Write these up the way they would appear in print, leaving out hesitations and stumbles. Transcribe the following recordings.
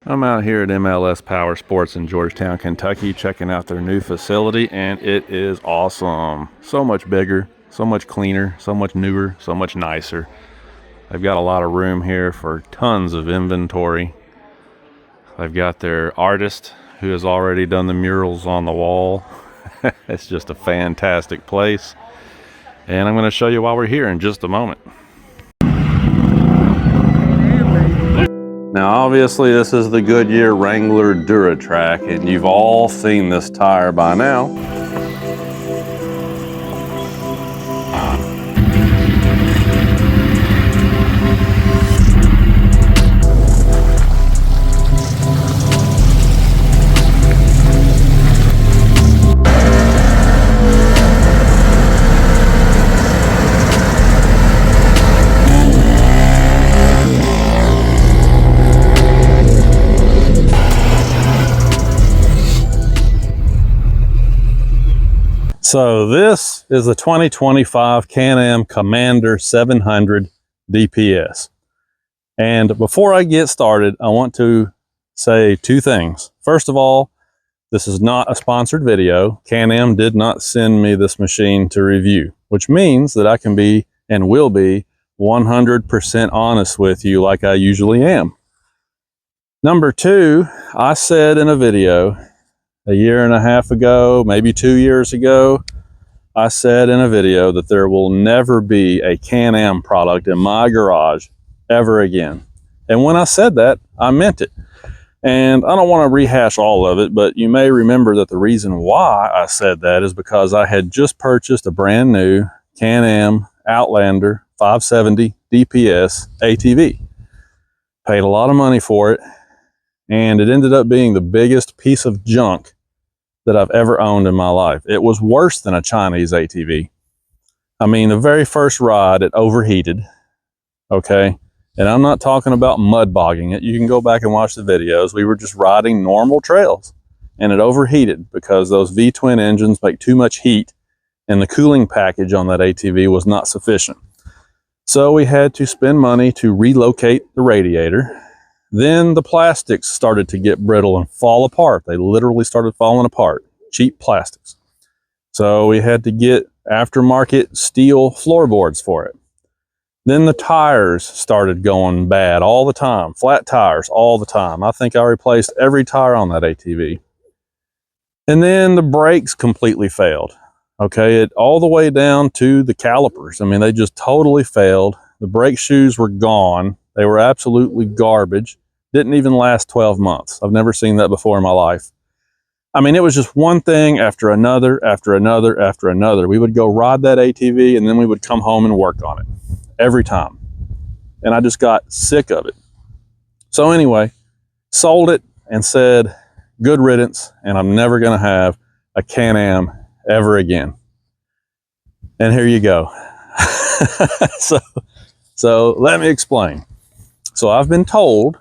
I'm out here at MLS Powersports in Georgetown, Kentucky, checking out their new facility, and it is awesome. So much bigger, so much cleaner, so much newer, so much nicer. They've got a lot of room here for tons of inventory. They've got their artist who has already done the murals on the wall. It's just a fantastic place. And I'm going to show you while we're here in just a moment. Now obviously this is the Goodyear Wrangler DuraTrack, and you've all seen this tire by now. So this is the 2025 Can-Am Commander 700 DPS. And before I get started, I want to say two things. First of all, this is not a sponsored video. Can-Am did not send me this machine to review, which means that I can be and will be 100% honest with you like I usually am. Number two, I said in a video a year and a half ago, maybe 2 years ago, I said in a video that there will never be a Can-Am product in my garage ever again. And when I said that, I meant it. And I don't want to rehash all of it, but you may remember that the reason why I said that is because I had just purchased a brand new Can-Am Outlander 570 DPS ATV. Paid a lot of money for it, and it ended up being the biggest piece of junk that I've ever owned in my life. It was worse than a Chinese ATV. I mean, the very first ride, it overheated, okay? And I'm not talking about mud bogging it. You can go back and watch the videos. We were just riding normal trails, and it overheated because those V-twin engines make too much heat, and the cooling package on that ATV was not sufficient. So we had to spend money to relocate the radiator. Then the plastics started to get brittle and fall apart. They literally started falling apart, cheap plastics. So we had to get aftermarket steel floorboards for it. Then the tires started going bad all the time, flat tires all the time. I think I replaced every tire on that ATV. And then the brakes completely failed. Okay, all the way down to the calipers. I mean, they just totally failed. The brake shoes were gone. They were absolutely garbage. Didn't even last 12 months. I've never seen that before in my life. I mean, it was just one thing after another, after another, after another. We would go ride that ATV, and then we would come home and work on it every time. And I just got sick of it. So anyway, sold it and said, good riddance, and I'm never going to have a Can-Am ever again. And here you go. So let me explain. So I've been told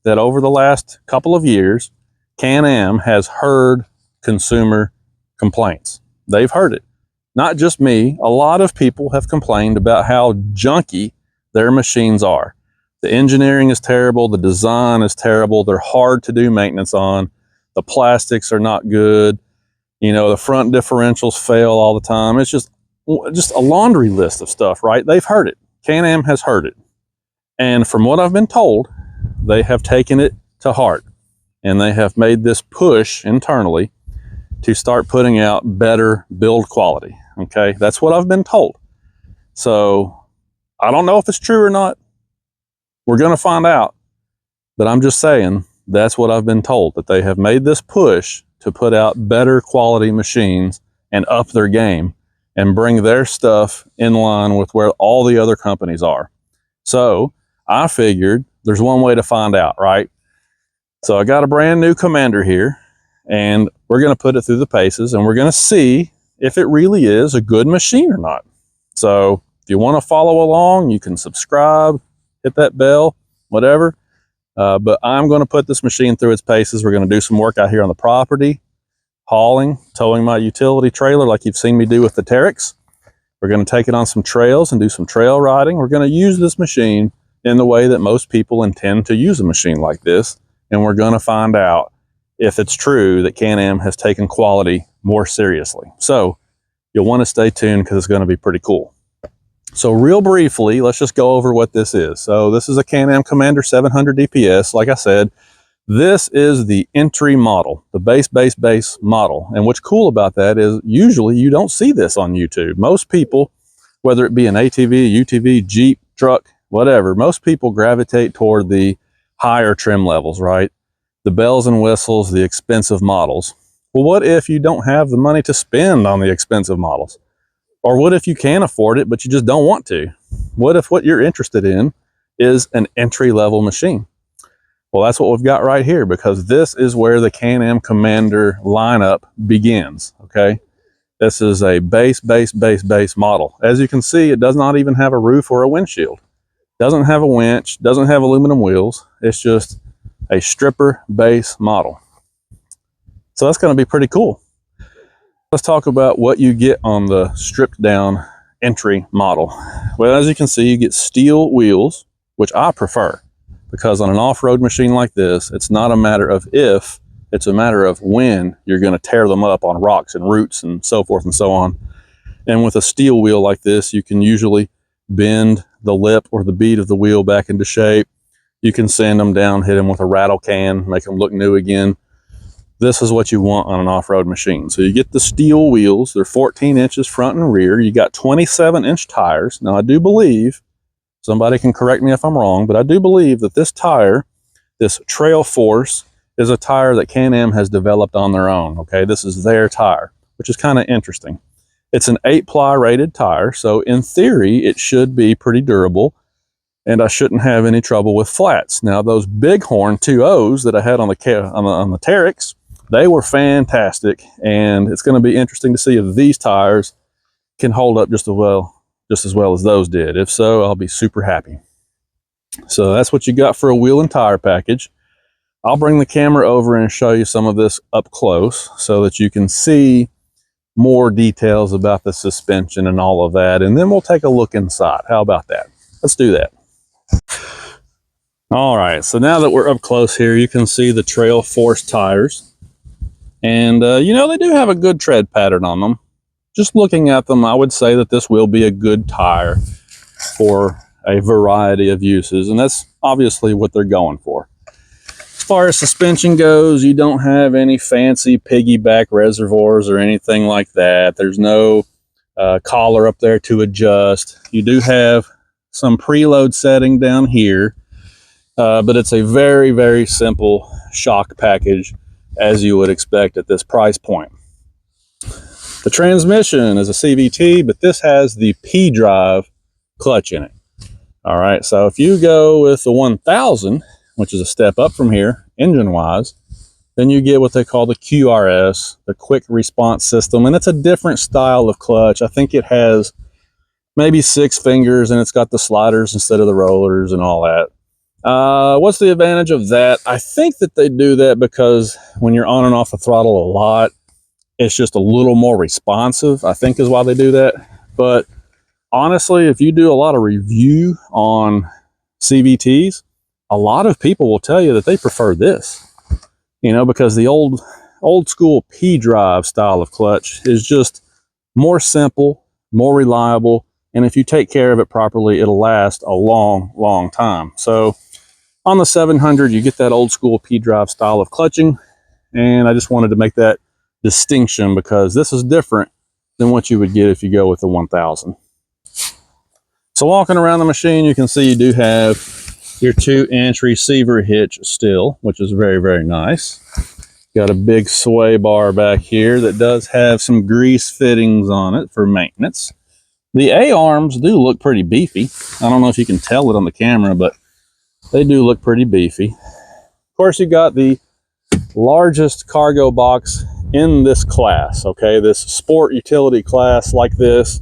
that over the last couple of years, Can-Am has heard consumer complaints. They've heard it. Not just me. A lot of people have complained about how junky their machines are. The engineering is terrible. The design is terrible. They're hard to do maintenance on. The plastics are not good. You know, the front differentials fail all the time. It's just a laundry list of stuff, right? They've heard it. Can-Am has heard it. And from what I've been told, they have taken it to heart. And they have made this push internally to start putting out better build quality. Okay, that's what I've been told. So I don't know if it's true or not. We're going to find out. But I'm just saying that's what I've been told, that they have made this push to put out better quality machines and up their game and bring their stuff in line with where all the other companies are. So I figured there's one way to find out, right? So I got a brand new Commander here, and we're going to put it through the paces, and we're going to see if it really is a good machine or not. So if you want to follow along, you can subscribe, hit that bell, whatever. But I'm going to put this machine through its paces. We're going to do some work out here on the property, hauling, towing my utility trailer like you've seen me do with the Terex. We're going to take it on some trails and do some trail riding. We're going to use this machine in the way that most people intend to use a machine like this, and we're going to find out if it's true that Can-Am has taken quality more seriously. So you'll want to stay tuned because it's going to be pretty cool. So real briefly, let's just go over what this is. So this is a Can-Am Commander 700 DPS. Like I said, this is the entry model, the base model. And what's cool about that is usually you don't see this on YouTube. Most people, whether it be an ATV, UTV, Jeep, truck, whatever, most people gravitate toward the higher trim levels, right? The bells and whistles, the expensive models. Well, what if you don't have the money to spend on the expensive models? Or what if you can afford it, but you just don't want to? What if what you're interested in is an entry-level machine? Well, that's what we've got right here, because this is where the Can-Am Commander lineup begins, okay? This is a base model. As you can see, it does not even have a roof or a windshield. Doesn't have a winch, doesn't have aluminum wheels. It's just a stripper base model. So that's going to be pretty cool. Let's talk about what you get on the stripped down entry model. Well, as you can see, you get steel wheels, which I prefer, because on an off-road machine like this, it's not a matter of if, it's a matter of when you're going to tear them up on rocks and roots and so forth and so on. And with a steel wheel like this, you can usually bend the lip or the bead of the wheel back into shape. You can sand them down, hit them with a rattle can, make them look new again. This is what you want on an off-road machine. So you get the steel wheels. They're 14 inches front and rear. You got 27-inch tires. Now, I do believe, somebody can correct me if I'm wrong, but I do believe that this tire, this Trail Force, is a tire that Can-Am has developed on their own, okay? This is their tire, which is kind of interesting. It's an 8-ply rated tire, so in theory, it should be pretty durable, and I shouldn't have any trouble with flats. Now, those Bighorn 2.0s that I had on the Teryx, they were fantastic, and it's going to be interesting to see if these tires can hold up just as well as those did. If so, I'll be super happy. So that's what you got for a wheel and tire package. I'll bring the camera over and show you some of this up close so that you can see more details about the suspension and all of that, and then we'll take a look inside. How about that? Let's do that. All right, so now that we're up close here, you can see the Trail Force tires. And, you know, they do have a good tread pattern on them. Just looking at them, I would say that this will be a good tire for a variety of uses. And that's obviously what they're going for. As far as suspension goes, you don't have any fancy piggyback reservoirs or anything like that. There's no collar up there to adjust. You do have some preload setting down here, but it's a very simple shock package, as you would expect at this price point. The transmission is a CVT, but this has the P-drive clutch in it. All right, so if you go with the 1000, which is a step up from here, engine-wise, then you get what they call the QRS, the quick response system, and it's a different style of clutch. I think it has maybe 6 fingers, and it's got the sliders instead of the rollers and all that. What's the advantage of that? I think that they do that because when you're on and off the throttle a lot, it's just a little more responsive, I think is why they do that. But honestly, if you do a lot of review on CVTs, a lot of people will tell you that they prefer this, you know, because the old school P-drive style of clutch is just more simple, more reliable, and if you take care of it properly, it'll last a long time. So on the 700, you get that old school P-drive style of clutching, and I just wanted to make that distinction because this is different than what you would get if you go with the 1000. So walking around the machine, you can see you do have your 2-inch receiver hitch still, which is very nice. Got a big sway bar back here that does have some grease fittings on it for maintenance. The A-arms do look pretty beefy. I don't know if you can tell it on the camera, but they do look pretty beefy. Of course, you got the largest cargo box in this class, okay? This sport utility class like this,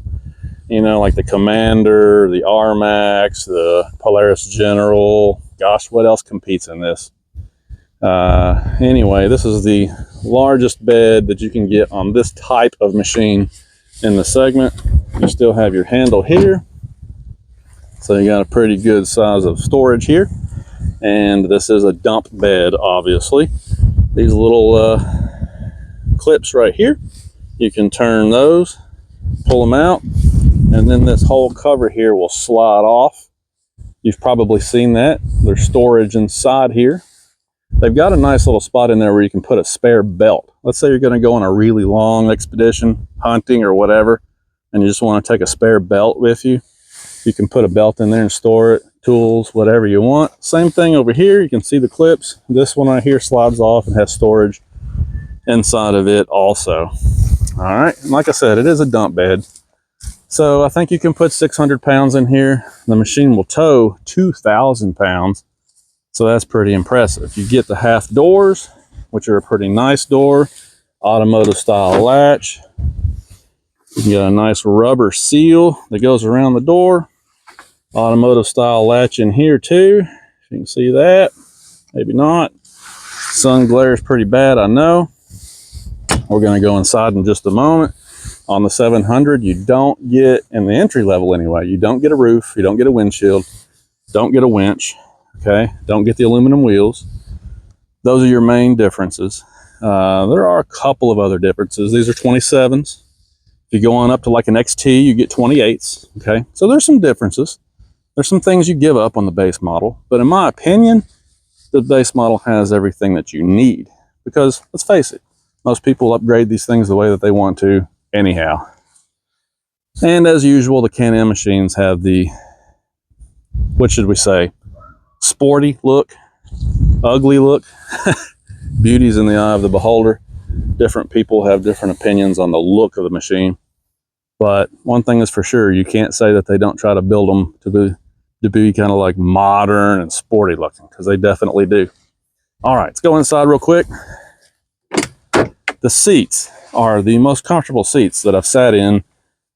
you know, like the Commander, the R-Max, the Polaris General. Gosh, what else competes in this? Anyway, this is the largest bed that you can get on this type of machine in the segment. You still have your handle here, so you got a pretty good size of storage here. And this is a dump bed, obviously. These little clips right here, you can turn those, pull them out, and then this whole cover here will slide off. You've probably seen that. There's storage inside here. They've got a nice little spot in there where you can put a spare belt. Let's say you're going to go on a really long expedition, hunting or whatever, and you just want to take a spare belt with you. You can put a belt in there and store it, tools, whatever you want. Same thing over here. You can see the clips. This one right here slides off and has storage inside of it also. All right, and like I said, it is a dump bed. So I think you can put 600 pounds in here. The machine will tow 2,000 pounds. So that's pretty impressive. You get the half doors, which are a pretty nice door, automotive style latch. You got a nice rubber seal that goes around the door. Automotive style latch in here too. You can see that. Maybe not. Sun glare is pretty bad, I know. We're going to go inside in just a moment. On the 700, you don't get, in the entry level anyway, you don't get a roof, you don't get a windshield, don't get a winch, okay? Don't get the aluminum wheels. Those are your main differences. There are a couple of other differences. These are 27s. If you go on up to like an XT, you get 28s, okay? So there's some differences. There's some things you give up on the base model, but in my opinion, the base model has everything that you need because, let's face it, most people upgrade these things the way that they want to anyhow. And as usual, the Can-Am machines have the, what should we say, sporty look, ugly look. Beauty's in the eye of the beholder. Different people have different opinions on the look of the machine. But one thing is for sure, you can't say that they don't try to build them to be kind of like modern and sporty looking, because they definitely do. All right, let's go inside real quick. The seats are the most comfortable seats that I've sat in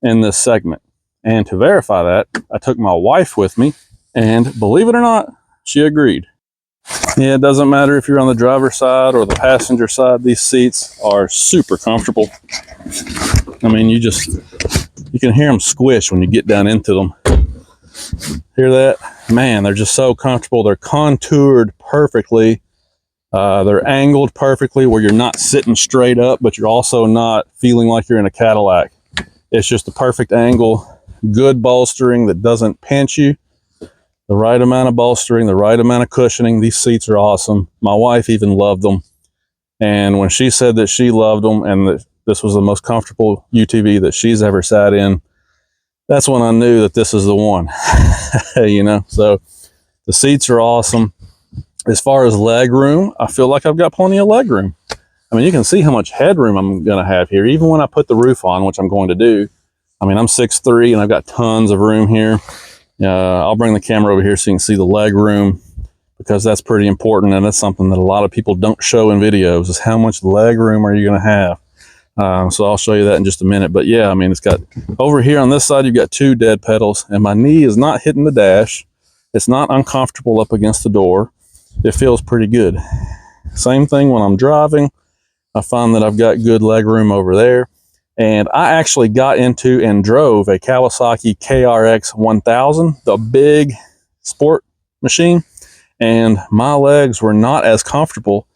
this segment. And to verify that, I took my wife with me, and believe it or not, she agreed. Yeah, it doesn't matter if you're on the driver's side or the passenger side, these seats are super comfortable. I mean, you can hear them squish when you get down into them. Hear that? Man, they're just so comfortable. They're contoured perfectly. They're angled perfectly where you're not sitting straight up, but you're also not feeling like you're in a Cadillac. It's just the perfect angle, good bolstering that doesn't pinch you. The right amount of bolstering, the right amount of cushioning. These seats are awesome. My wife even loved them. And when she said that she loved them and that this was the most comfortable UTV that she's ever sat in, that's when I knew that this is the one. You know, so the seats are awesome. As far as leg room, I feel like I've got plenty of leg room. I mean, you can see how much headroom I'm going to have here, even when I put the roof on, which I'm going to do. I mean, I'm 6'3", and I've got tons of room here. I'll bring the camera over here so you can see the leg room, because that's pretty important, and that's something that a lot of people don't show in videos, is how much leg room are you going to have. So I'll show you that in just a minute. But yeah, I mean, it's got, over here on this side, you've got 2 dead pedals, and my knee is not hitting the dash. It's not uncomfortable up against the door. It feels pretty good. Same thing when I'm driving. I find that I've got good leg room over there. And I actually got into and drove a Kawasaki KRX 1000, the big sport machine. And my legs were not as comfortable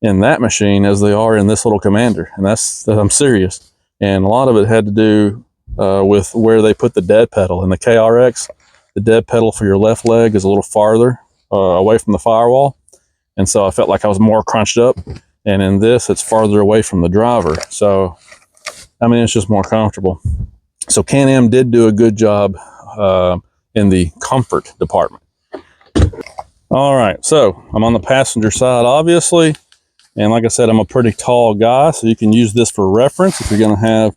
in that machine as they are in this little Commander. And I'm serious. And a lot of it had to do with where they put the dead pedal. In the KRX, the dead pedal for your left leg is a little farther away from the firewall. And so I felt like I was more crunched up. And in this, it's farther away from the driver. So, I mean, it's just more comfortable. So Can-Am did do a good job in the comfort department. All right, so I'm on the passenger side, obviously. And like I said, I'm a pretty tall guy, so you can use this for reference if you're going to have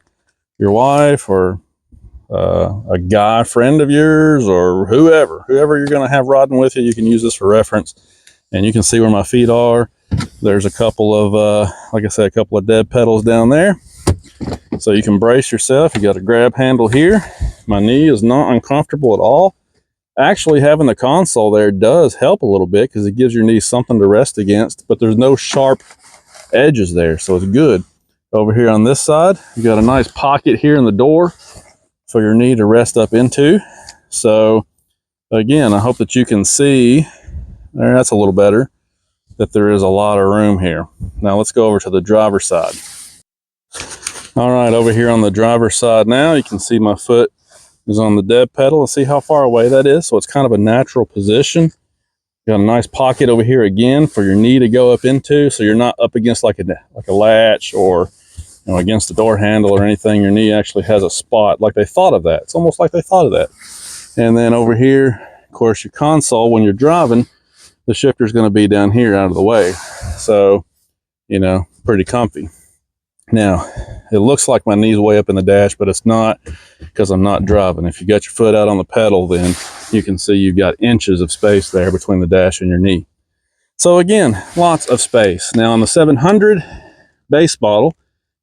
your wife or a guy friend of yours or whoever you're going to have riding with you. You can use this for reference, and you can see where my feet are. There's a couple of, like I said, a couple of dead pedals down there. So you can brace yourself. You got a grab handle here. My knee is not uncomfortable at all. Actually, having the console there does help a little bit because it gives your knee something to rest against, but there's no sharp edges there, so it's good. Over here on this side, you got a nice pocket here in the door for your knee to rest up into. So again, I hope that you can see There, that's a little better, that there is a lot of room here. Now let's go over to the driver's side. All right, over here on the driver's side now, you can see my foot is on the dead pedal and see how far away that is. So it's kind of a natural position. Got a nice pocket over here again for your knee to go up into, so you're not up against like a latch or against the door handle or anything. Your knee actually has a spot, like they thought of that. It's almost like they thought of that. And then over here, of course, your console, when you're driving, the shifter is going to be down here out of the way. So, pretty comfy. Now, it looks like my knee's way up in the dash, but it's not, because I'm not driving. If you got your foot out on the pedal, then you can see you've got inches of space there between the dash and your knee. So again, lots of space. Now on the 700 base model,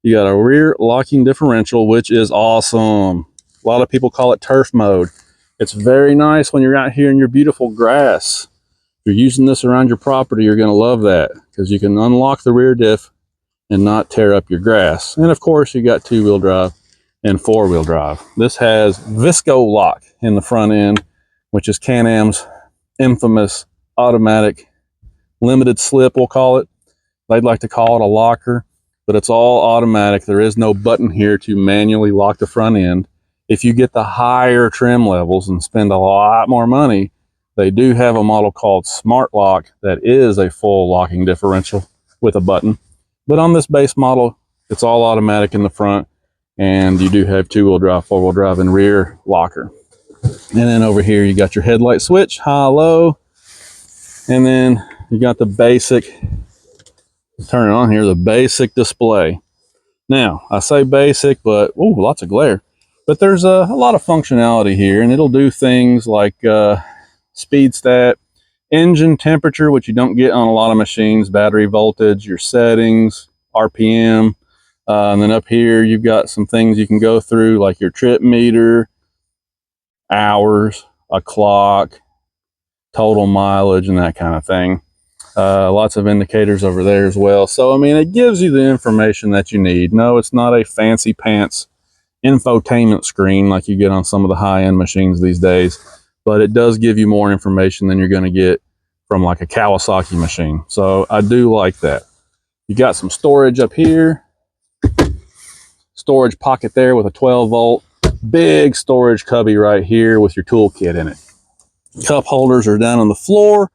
you got a rear locking differential, which is awesome. A lot of people call it turf mode. It's very nice when you're out here in your beautiful grass. If you're using this around your property, you're going to love that, because you can unlock the rear diff and not tear up your grass. And of course, you got 2-wheel drive and 4-wheel drive. This has Visco lock in the front end, which is Can-Am's infamous automatic limited slip, we'll call it. They'd like to call it a locker, but it's all automatic. There is no button here to manually lock the front end. If you get the higher trim levels and spend a lot more money, they do have a model called Smart Lock that is a full locking differential with a button. But on this base model, it's all automatic in the front, and you do have 2-wheel drive, 4-wheel drive, and rear locker. And then over here, you got your headlight switch, high, low, and then you got the basic, turn it on here, the basic display. Now, I say basic, but ooh, lots of glare. But there's a lot of functionality here, and it'll do things like speed stat, engine temperature, which you don't get on a lot of machines, battery voltage, your settings, RPM, and then up here you've got some things you can go through, like your trip meter, hours, a clock, total mileage, and that kind of thing. Lots of indicators over there as well. So, I mean, it gives you the information that you need. No, it's not a fancy pants infotainment screen like you get on some of the high-end machines these days, but it does give you more information than you're going to get from like a Kawasaki machine. So I do like that. You got some storage up here, storage pocket there with a 12-volt, big storage cubby right here with your toolkit in it. Cup holders are down on the floor,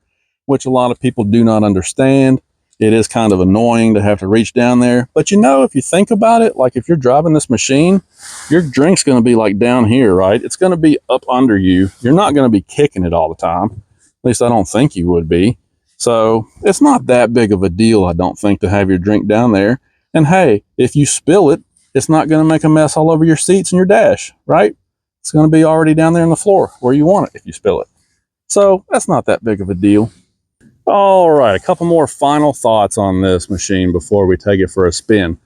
which a lot of people do not understand. It is kind of annoying to have to reach down there. But if you think about it, like if you're driving this machine, your drink's going to be like down here, right? It's going to be up under you. You're not going to be kicking it all the time. At least I don't think you would be. So it's not that big of a deal, I don't think, to have your drink down there. And hey, if you spill it, it's not going to make a mess all over your seats and your dash, right? It's going to be already down there on the floor where you want it if you spill it. So that's not that big of a deal. All right, a couple more final thoughts on this machine before we take it for a spin.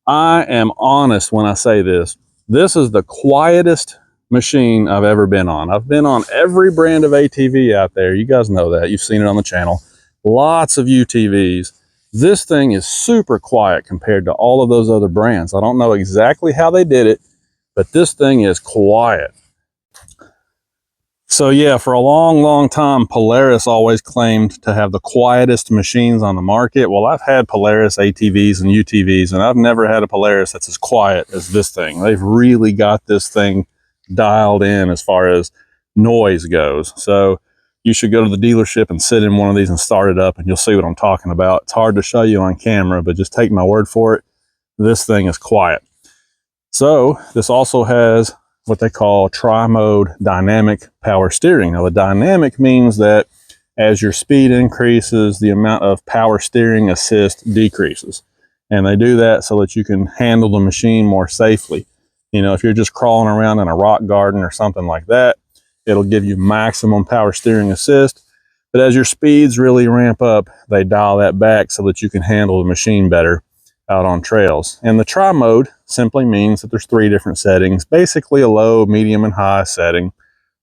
I am honest when I say this. This is the quietest machine I've ever been on. I've been on every brand of ATV out there. You guys know that. You've seen it on the channel. Lots of UTVs. This thing is super quiet compared to all of those other brands. I don't know exactly how they did it, but this thing is quiet. So yeah, for a long time, Polaris always claimed to have the quietest machines on the market. Well, I've had Polaris ATVs and UTVs, and I've never had a Polaris that's as quiet as this thing. They've really got this thing dialed in as far as noise goes. So you should go to the dealership and sit in one of these and start it up, and you'll see what I'm talking about. It's hard to show you on camera, but just take my word for it. This thing is quiet. So this also has what they call tri-mode dynamic power steering. Now the dynamic means that as your speed increases, the amount of power steering assist decreases. And they do that so that you can handle the machine more safely. If you're just crawling around in a rock garden or something like that, it'll give you maximum power steering assist. But as your speeds really ramp up, they dial that back so that you can handle the machine better out on trails. And the tri-mode simply means that there's 3 different settings, basically a low, medium, and high setting,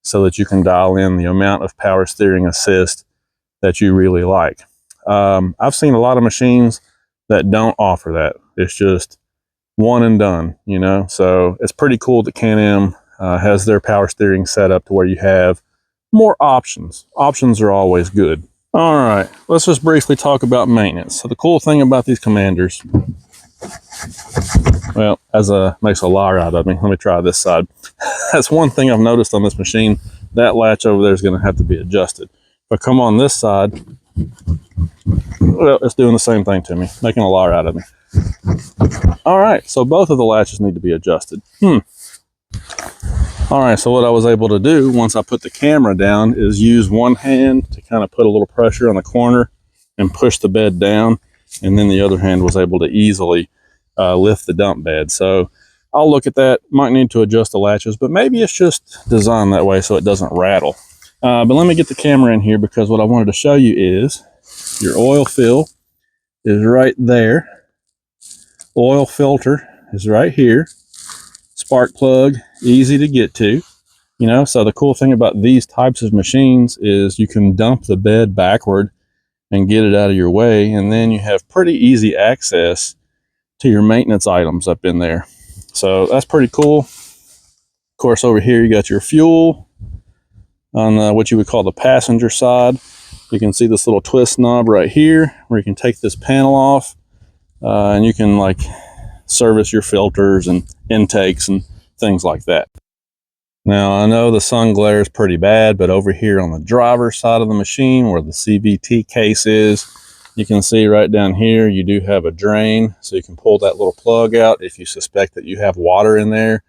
so that you can dial in the amount of power steering assist that you really like. I've seen a lot of machines that don't offer that. It's just one and done, so it's pretty cool that Can-Am has their power steering set up to where you have more options. Options are always good. All right, let's just briefly talk about maintenance. So the cool thing about these Commanders, well, makes a liar out of me. Let me try this side. That's one thing I've noticed on this machine. That latch over there is going to have to be adjusted. If I come on this side, well, it's doing the same thing to me, making a liar out of me. All right, so both of the latches need to be adjusted. All right, so what I was able to do once I put the camera down is use one hand to kind of put a little pressure on the corner and push the bed down, and then the other hand was able to easily lift the dump bed. So I'll look at that. Might need to adjust the latches, but maybe it's just designed that way so it doesn't rattle. But let me get the camera in here, because what I wanted to show you is your oil fill is right there. Oil filter is right here. Spark plug, easy to get to. You know, so the cool thing about these types of machines is you can dump the bed backward and get it out of your way, and then you have pretty easy access to your maintenance items up in there. So that's pretty cool. Of course, over here you got your fuel on what you would call the passenger side. You can see this little twist knob right here where you can take this panel off, and you can like service your filters and intakes and things like that. Now, I know the sun glare is pretty bad, but over here on the driver's side of the machine where the CVT case is, you can see right down here you do have a drain, so you can pull that little plug out if you suspect that you have water in there,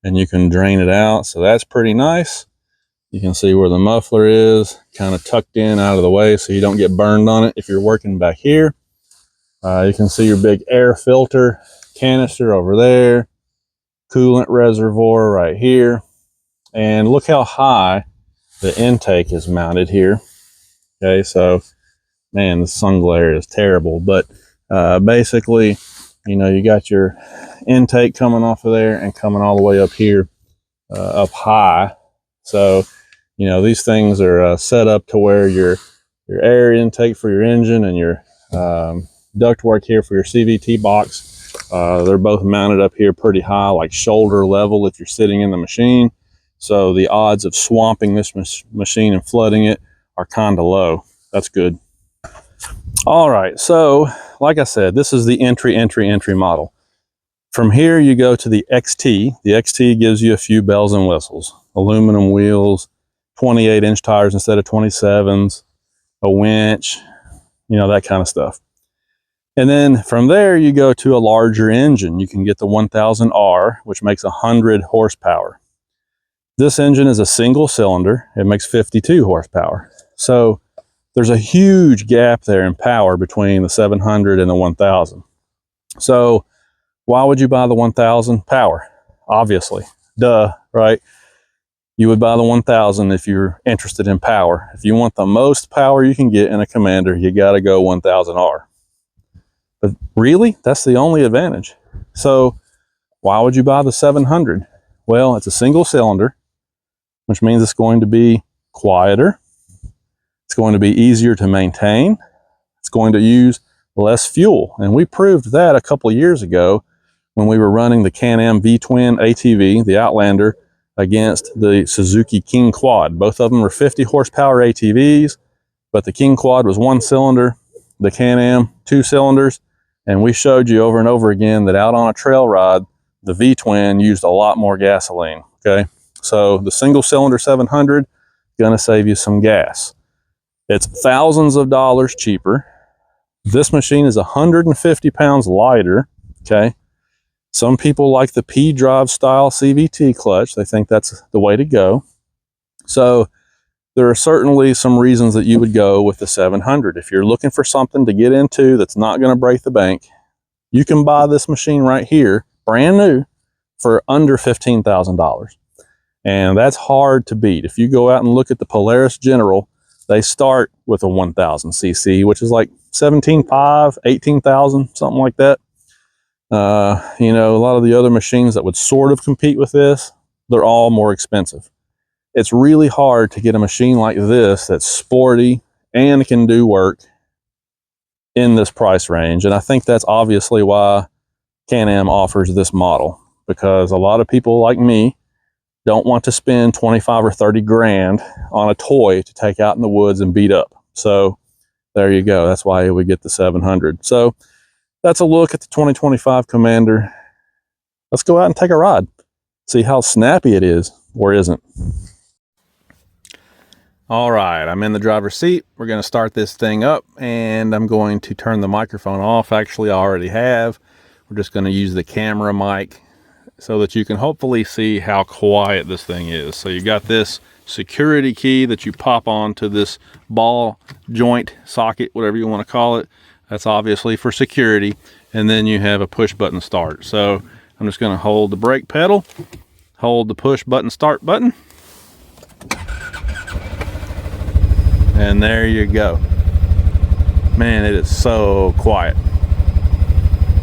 and you can drain it out. So that's pretty nice. You can see where the muffler is, kind of tucked in out of the way so you don't get burned on it if you're working back here. You can see your big air filter canister over there, coolant reservoir right here, and look how high the intake is mounted here. Okay, so man, the sun glare is terrible, but basically, you know, you got your intake coming off of there and coming all the way up here, up high. So, you know, these things are set up to where your air intake for your engine and your ductwork here for your CVT box, they're both mounted up here pretty high, like shoulder level if you're sitting in the machine. So the odds of swamping this machine and flooding it are kind of low. That's good. All right, so like I said, this is the entry model. From here you go to the XT. The XT gives you a few bells and whistles. Aluminum wheels, 28-inch tires instead of 27s, a winch, you know, that kind of stuff. And then from there you go to a larger engine. You can get the 1000R, which makes 100 horsepower. This engine is a single cylinder. It makes 52 horsepower. So there's a huge gap there in power between the 700 and the 1000. So why would you buy the 1000 power? Obviously, duh, right? You would buy the 1000 if you're interested in power. If you want the most power you can get in a Commander, you got to go 1000R. But really, that's the only advantage. So why would you buy the 700? Well, it's a single cylinder, which means it's going to be quieter. It's going to be easier to maintain. It's going to use less fuel. And we proved that a couple of years ago when we were running the Can-Am V-Twin ATV, the Outlander, against the Suzuki King Quad. Both of them were 50 horsepower ATVs, but the King Quad was one cylinder, the Can-Am 2 cylinders. And we showed you over and over again that out on a trail ride, the V-Twin used a lot more gasoline, okay? So the single cylinder 700 is gonna save you some gas. It's thousands of dollars cheaper. This machine is 150 pounds lighter, okay? Some people like the P-Drive style CVT clutch. They think that's the way to go. So there are certainly some reasons that you would go with the 700. If you're looking for something to get into that's not going to break the bank, you can buy this machine right here, brand new, for under $15,000. And that's hard to beat. If you go out and look at the Polaris General, they start with a 1000 cc, which is like 17,500, 18,000, something like that. You know, a lot of the other machines that would sort of compete with this, they're all more expensive. It's really hard to get a machine like this that's sporty and can do work in this price range. And I think that's obviously why Can-Am offers this model, because a lot of people like me don't want to spend 25 or 30 grand on a toy to take out in the woods and beat up. So there you go. That's why we get the 700. So that's a look at the 2025 Commander. Let's go out and take a ride. See how snappy it is, or isn't. All right, I'm in the driver's seat. We're going to start this thing up, and I'm going to turn the microphone off. Actually, I already have. We're just going to use the camera mic so that you can hopefully see how quiet this thing is. So you got this security key that you pop onto this ball joint socket, whatever you want to call it. That's obviously for security. And then you have a push button start. So I'm just going to hold the brake pedal, hold the push button start button, and there you go. Man, it is so quiet.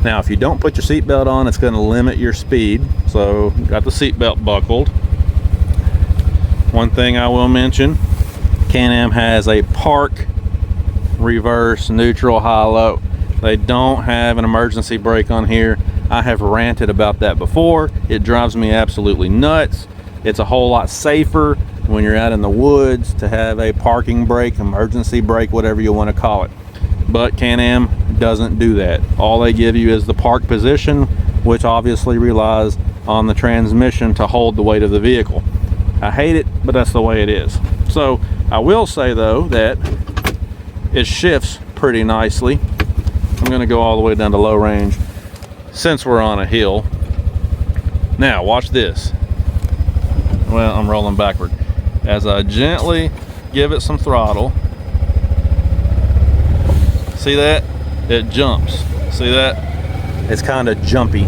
Now, if you don't put your seatbelt on, it's going to limit your speed. So, got the seatbelt buckled. One thing I will mention, Can-Am has a park, reverse, neutral, high-low. They don't have an emergency brake on here. I have ranted about that before. It drives me absolutely nuts. It's a whole lot safer when you're out in the woods to have a parking brake, emergency brake, whatever you want to call it. But Can-Am doesn't do that. All they give you is the park position, which obviously relies on the transmission to hold the weight of the vehicle. I hate it, but that's the way it is. So I will say though that it shifts pretty nicely. I'm going to go all the way down to low range since we're on a hill. Now watch this. Well, I'm rolling backward. As I gently give it some throttle, see that? It jumps. See that? It's kind of jumpy.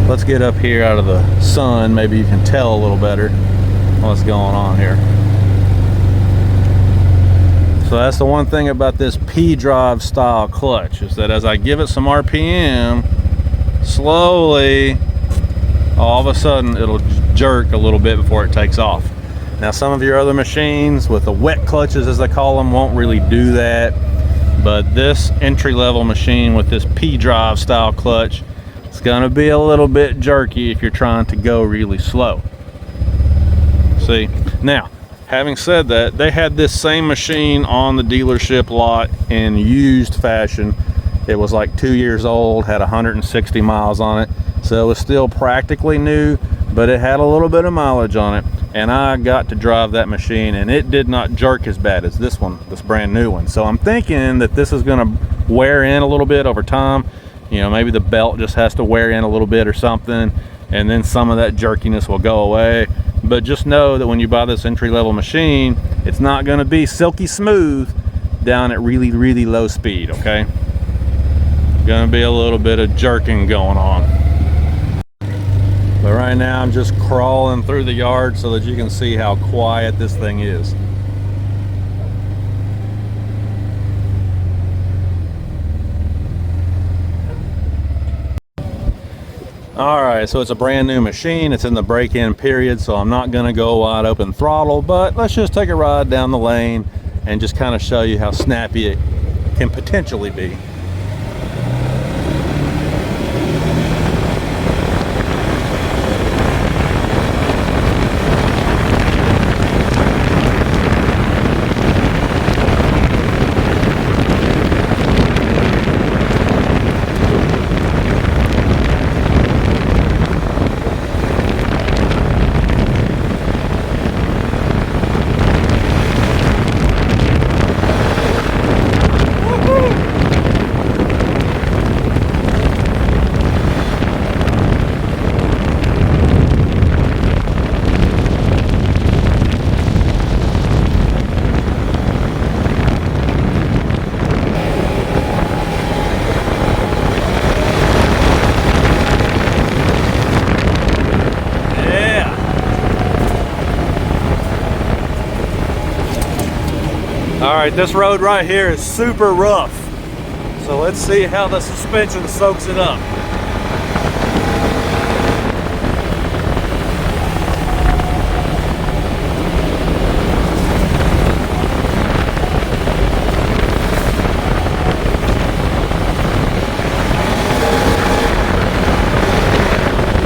Let's get up here out of the sun. Maybe you can tell a little better what's going on here. So that's the one thing about this P-drive style clutch, is that as I give it some RPM, slowly, all of a sudden it'll jerk a little bit before it takes off. Now some of your other machines with the wet clutches, as they call them, won't really do that. But this entry-level machine with this P-drive style clutch, it's gonna be a little bit jerky if you're trying to go really slow. See, now, having said that, they had this same machine on the dealership lot in used fashion. It was like 2 years old, had 160 miles on it. So it was still practically new, but it had a little bit of mileage on it. And I got to drive that machine, and it did not jerk as bad as this one, this brand new one. So I'm thinking that this is gonna wear in a little bit over time. You know, maybe the belt just has to wear in a little bit or something, and then some of that jerkiness will go away. But just know that when you buy this entry-level machine, it's not gonna be silky smooth down at really, really low speed, okay? Gonna be a little bit of jerking going on. But right now I'm just crawling through the yard so that you can see how quiet this thing is. All right, so it's a brand new machine. It's in the break-in period, so I'm not gonna go wide open throttle, but let's just take a ride down the lane and just kind of show you how snappy it can potentially be. All right, this road right here is super rough. So let's see how the suspension soaks it up.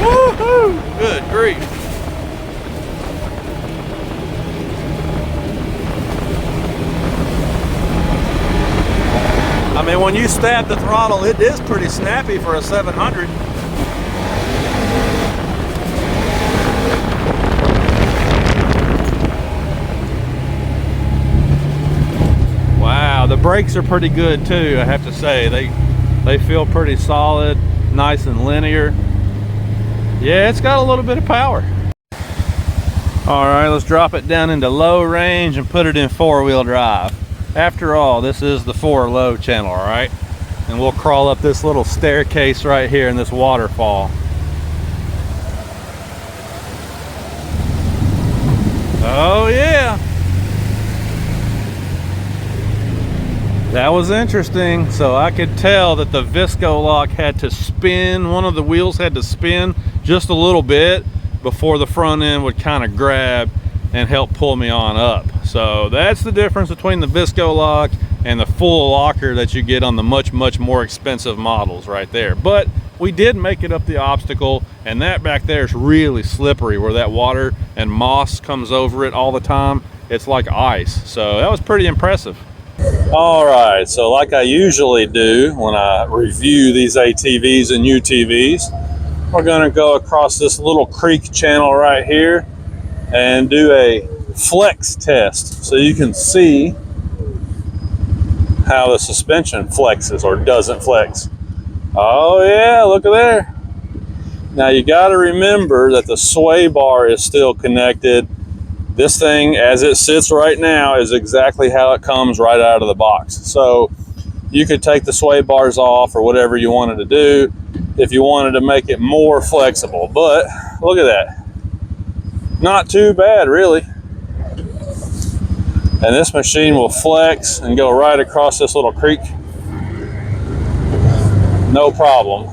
Woohoo! Good grief. stab the throttle, it is pretty snappy for a 700. Wow, the brakes are pretty good too, I have to say. They feel pretty solid, nice and linear. Yeah, it's got a little bit of power. All right, let's drop it down into low range and put it in 4-wheel drive. After all, this is the 4-low channel, all right? And we'll crawl up this little staircase right here in this waterfall. Oh yeah. That was interesting. So I could tell that the Visco lock had to spin, one of the wheels had to spin just a little bit before the front end would kind of grab and help pull me on up. So that's the difference between the Visco lock and the full locker that you get on the much more expensive models right there. But we did make it up the obstacle, and that back there is really slippery where that water and moss comes over it all the time. It's like ice. So that was pretty impressive. All right, so like I usually do when I review these ATVs and UTVs, we're gonna go across this little creek channel right here and do a flex test so you can see how the suspension flexes or doesn't flex. Oh yeah, look at there. Now you got to remember that the sway bar is still connected. This thing, as it sits right now, is exactly how it comes right out of the box. So you could take the sway bars off or whatever you wanted to do if you wanted to make it more flexible. But look at that. Not too bad, really. And this machine will flex and go right across this little creek. No problem.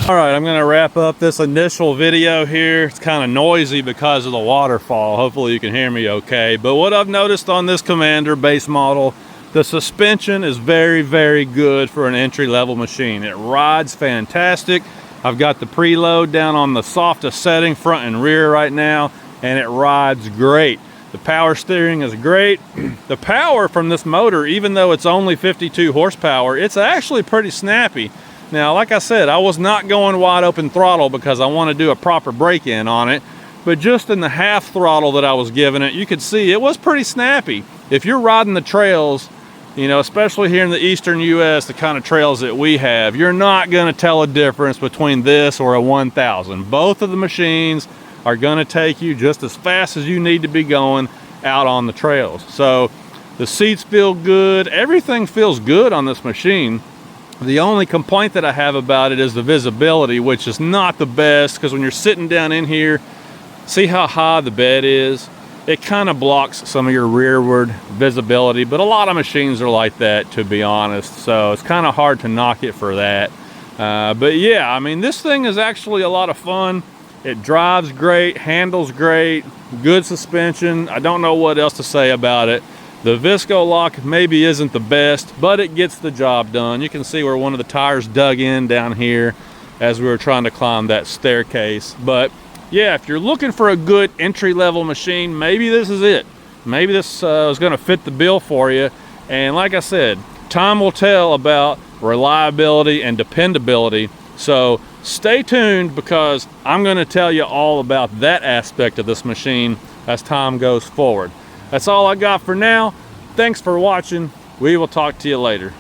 All right, I'm gonna wrap up this initial video here. It's kind of noisy because of the waterfall. Hopefully you can hear me okay. But what I've noticed on this Commander base model, the suspension is very good for an entry-level machine. It rides fantastic. I've got the preload down on the softest setting, front and rear right now, and it rides great. The power steering is great. The power from this motor, even though it's only 52 horsepower, it's actually pretty snappy. Now, like I said, I was not going wide open throttle because I want to do a proper break-in on it, but just in the half throttle that I was giving it, you could see it was pretty snappy. If you're riding the trails, you know, especially here in the eastern US, the kind of trails that we have, you're not going to tell a difference between this or a 1000. Both of the machines are going to take you just as fast as you need to be going out on the trails. So the seats feel good, everything feels good on this machine. The only complaint that I have about it is the visibility, which is not the best, because when you're sitting down in here, see how high the bed is? It kind of blocks some of your rearward visibility, but a lot of machines are like that, to be honest. So it's kind of hard to knock it for that. But yeah, I mean, this thing is actually a lot of fun. It drives great, handles great, good suspension. I don't know what else to say about it. The Visco lock maybe isn't the best, but it gets the job done. You can see where one of the tires dug in down here as we were trying to climb that staircase. But yeah, if you're looking for a good entry-level machine, maybe this is it. Maybe this is going to fit the bill for you. And like I said, time will tell about reliability and dependability. So stay tuned, because I'm going to tell you all about that aspect of this machine as time goes forward. That's all I got for now. Thanks for watching. We will talk to you later.